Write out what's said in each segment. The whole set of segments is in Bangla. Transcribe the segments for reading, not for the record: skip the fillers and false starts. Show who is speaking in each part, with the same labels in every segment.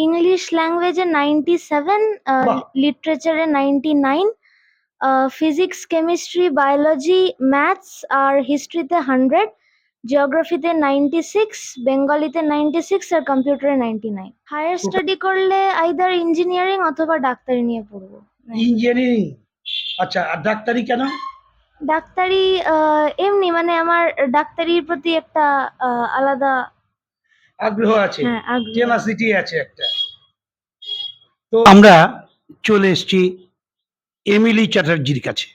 Speaker 1: ইংলিশ ল্যাঙ্গুয়েজে 97,
Speaker 2: বাহ!
Speaker 1: লিটারেচারে 99, ফিজিক্স, কেমিস্ট্রি, বায়োলজি, ম্যাথস আর হিস্ট্রিতে 100, জিওগ্রাফিতে 96, বেঙ্গলিতে 96 আর কম্পিউটারে 99। হায়ার
Speaker 2: টোটাল
Speaker 1: স্টাডি করলে আইদার ইঞ্জিনিয়ারিং অথবা ডাক্তারি নিয়ে পড়বো।
Speaker 2: ইঞ্জিনিয়ারিং। আচ্ছা, আর ডাক্তারি কেন?
Speaker 1: ডাক্তারি এমনি মানে আমার ডাক্তারির প্রতি একটা আলাদা
Speaker 2: আগ্রহ আছে,
Speaker 1: আগ্রহ আছে।
Speaker 2: টেনাসিটি আছে একটা। তো আমরা চলে এসেছি এমিলি চ্যাটার্জির কাছে।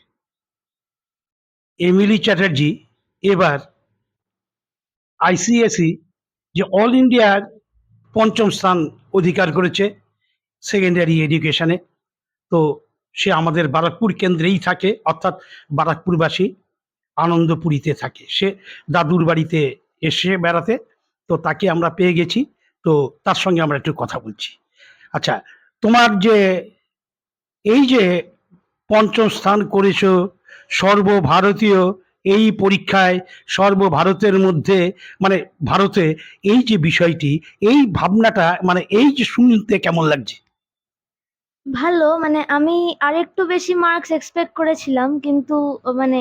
Speaker 2: এমিলি চ্যাটার্জি এবার আইসিএসই যে অল ইন্ডিয়ার ৫ম স্থান অধিকার করেছে সেকেন্ডারি এডুকেশনে। তো সে আমাদের বারাকপুর কেন্দ্রেই থাকে, অর্থাৎ বারাকপুরবাসী আনন্দপুরীতে থাকে। সে দাদুর বাড়িতে এসে বেড়াতে, তো তাকে আমরা পেয়ে গেছি। তো তার সঙ্গে আমরা একটু কথা বলছি। আচ্ছা, তোমার যে এই যে ৫ম স্থান করেছো সর্বভারতীয় এই পরীক্ষায়, সর্বভারতের মধ্যে মানে ভারতে, এই যে বিষয়টি, এই ভাবনাটা মানে এই যে শুনতে কেমন লাগছে?
Speaker 1: ভালো, মানে আমি আরেকটু বেশি মার্কস এক্সপেক্ট করেছিলাম, কিন্তু মানে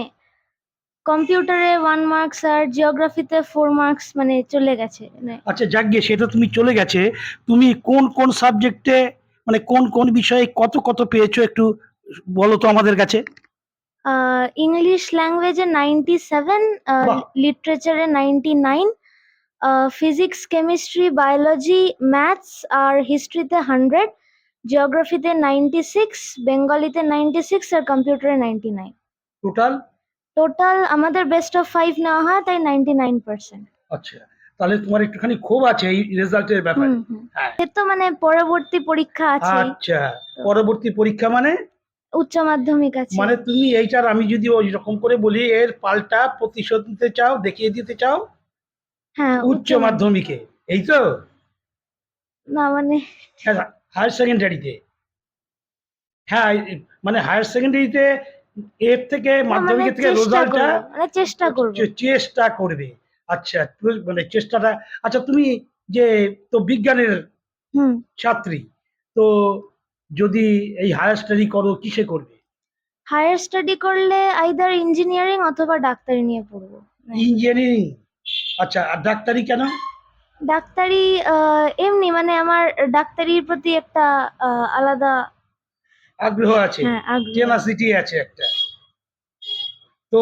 Speaker 1: কম্পিউটারে 1 মার্কস আর জিওগ্রাফিতে 4 মার্কস মানে চলে গেছে। মানে
Speaker 2: আচ্ছা, যাকগে, সেটা তুমি চলে গেছে। তুমি কোন কোন সাবজেক্টে মানে কোন কোন বিষয়ে কত কত পেয়েছো একটু বলো তো আমাদের কাছে।
Speaker 1: ইংলিশ ল্যাঙ্গুয়েজে 97,
Speaker 2: বাহ!
Speaker 1: লিটারেচারে 99, ফিজিক্স, কেমিস্ট্রি, বায়োলজি, ম্যাথস আর হিস্ট্রিতে 100, জিওগ্রাফিতে 96, বেঙ্গলিতে 96 আর কম্পিউটারে 99।
Speaker 2: টোটাল?
Speaker 1: টোটাল আমাদের বেস্ট অফ 5 নেওয়া হয়, তাই 99%।
Speaker 2: আচ্ছা, তাহলে তোমার একটুখানি ক্ষোভ আছে এই রেজাল্টের ব্যাপারে।
Speaker 1: হুম।
Speaker 2: হ্যাঁ।
Speaker 1: সে তো মানে পরবর্তী পরীক্ষা আছেই।
Speaker 2: আচ্ছা,
Speaker 1: তো
Speaker 2: পরবর্তী পরীক্ষা মানে?
Speaker 1: উচ্চ মাধ্যমিক আছে।
Speaker 2: মানে তুমি এইটার, আমি যদি ওই রকম করে বলি, এর পাল্টা প্রতিশোধ নিতে চাও, দেখিয়ে দিতে চাও
Speaker 1: হ্যাঁ,
Speaker 2: উচ্চ মাধ্যমিকে, এই তো?
Speaker 1: না মানে
Speaker 2: হ্যাঁ, হায়ার সেকেন্ডারিতে। হ্যাঁ, মানে হায়ার সেকেন্ডারিতে এর থেকে,
Speaker 1: না মানে
Speaker 2: মাধ্যমিকের থেকে
Speaker 1: চেষ্টা
Speaker 2: রেজাল্টটা
Speaker 1: করব, মানে চেষ্টা করব।
Speaker 2: চেষ্টা করবে। আচ্ছা, মানে চেষ্টাটা। আচ্ছা, তুমি যে তো বিজ্ঞানের
Speaker 1: হুম।
Speaker 2: ছাত্রী, তো যদি এই হায়ার স্টাডি করো, কিসে করবে?
Speaker 1: হায়ার স্টাডি করলে আইদার ইঞ্জিনিয়ারিং অথবা ডাক্তারি নিয়ে পড়বো।
Speaker 2: ইঞ্জিনিয়ারিং। আচ্ছা, আর ডাক্তারি কেন?
Speaker 1: ডাক্তারি এমনি মানে আমার ডাক্তারির প্রতি একটা আলাদা
Speaker 2: আগ্রহ আছে,
Speaker 1: আগ্রহ আছে।
Speaker 2: টেনাসিটি আছে একটা। তো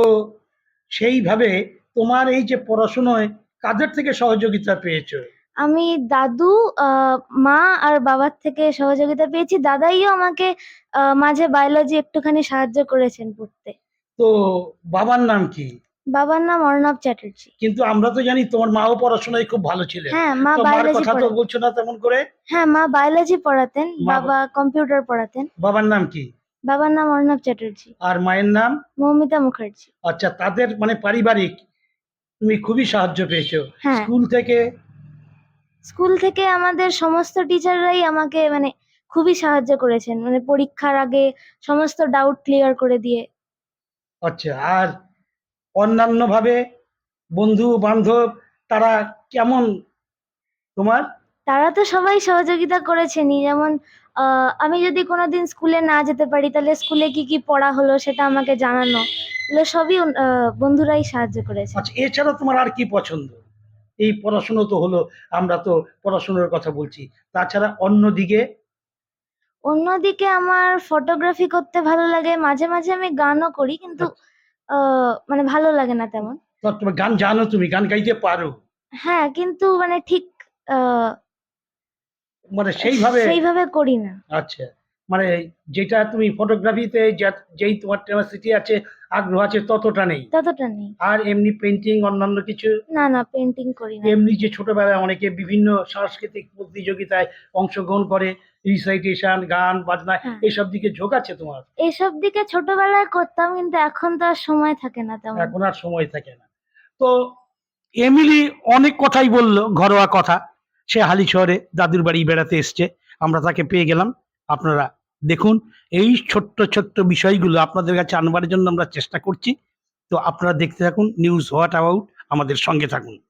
Speaker 2: সেইভাবে তোমার এই যে পড়াশোনায় কাদের থেকে সহযোগিতা পেয়েছো?
Speaker 1: আমি দাদু, মা আর বাবার থেকে সহযোগিতা পেয়েছি। দাদাইও আমাকে মাঝে বায়োলজি একটুখানি সাহায্য করেছেন পড়তে।
Speaker 2: তো বাবার নাম কি?
Speaker 1: বাবার নাম অর্ণব চ্যাটার্জি।
Speaker 2: কিন্তু আমরা তো জানি তোমার মাও পড়াশোনায় খুব ভালো ছিলেন।
Speaker 1: হ্যাঁ, মা
Speaker 2: তো মার
Speaker 1: বায়োলজি
Speaker 2: কথা তো
Speaker 1: পড়াতেন।
Speaker 2: বলছো না তেমন করে।
Speaker 1: হ্যাঁ, মা বায়োলজি পড়াতেন,
Speaker 2: মা,
Speaker 1: বাবা কম্পিউটার পড়াতেন।
Speaker 2: বাবার নাম কি?
Speaker 1: বাবার নাম অর্ণব চ্যাটার্জি।
Speaker 2: আর মায়ের নাম?
Speaker 1: মৌমিতা মুখার্জি।
Speaker 2: আচ্ছা, তাদের মানে পারিবারিক তুমি খুবই সাহায্য পেয়েছো
Speaker 1: হ্যাঁ,
Speaker 2: স্কুল থেকে?
Speaker 1: স্কুল থেকে আমাদের সমস্ত টিচাররাই আমাকে মানে খুবই সাহায্য করেছেন। মানে পরীক্ষার আগে সমস্ত ডাউট ক্লিয়ার করে দিয়ে।
Speaker 2: আচ্ছা, আর অন্যান্য ভাবে বন্ধু বান্ধব তারা কেমন তোমার?
Speaker 1: তারা তো সবাই সহযোগিতা করেছেনই। যেমন আমি যদি কোনোদিন স্কুলে না যেতে পারি, তাহলে স্কুলে কি কি পড়া হলো সেটা আমাকে জানানো। এগুলো সবই বন্ধুরাই সাহায্য করেছেন।
Speaker 2: আচ্ছা, এছাড়া তোমার আর কি পছন্দ? এই পড়াশুনো তো হলো, আমরা তো পড়াশোনার কথা বলছি, তাছাড়া অন্যদিকে?
Speaker 1: অন্যদিকে আমার ফটোগ্রাফি করতে ভালো লাগে। মাঝে, মাঝে আমি গানও করি, কিন্তু
Speaker 2: আচ্ছা,
Speaker 1: মানে ভালো লাগে না তেমন।
Speaker 2: তোমার গান জানো, তুমি গান গাইতে পারো?
Speaker 1: হ্যাঁ, কিন্তু মানে ঠিক আ
Speaker 2: মানে সেইভাবে?
Speaker 1: সেইভাবে করি না।
Speaker 2: আচ্ছা, মানে যেটা তুমি ফটোগ্রাফিতে যেই তোমার টেনাসিটি আছে, আগ্রহ আছে, ততটা নেই।
Speaker 1: ততটা নেই।
Speaker 2: আর এমনি পেইন্টিং অন্যান্য কিছু?
Speaker 1: না, না, পেইন্টিং করি না।
Speaker 2: এমনি যে ছোটবেলায় অনেকে বিভিন্ন সাংস্কৃতিক প্রতিযোগিতায় অংশগ্রহণ করে, রিসাইটেশন, গান বাজনা,
Speaker 1: হ্যাঁ,
Speaker 2: এইসব দিকে ঝোঁক আছে তোমার?
Speaker 1: এসব দিকে ছোটবেলায় করতাম, কিন্তু এখন তো আর সময় থাকে না তেমন।
Speaker 2: এখন আর সময় থাকে না। তো এমিলি অনেক কথাই বলল, ঘরোয়া কথা। সে হালিশহরে দাদুর বাড়ি বেড়াতে এসছে, আমরা তাকে পেয়ে গেলাম। আপনারা দেখুন, এই ছোট্ট ছোট্ট বিষয়গুলো আপনাদের কাছে আনবার জন্য আমরা চেষ্টা করছি। তো আপনারা দেখতে থাকুন নিউজ হোয়াট অ্যাবাউট, আমাদের সঙ্গে থাকুন।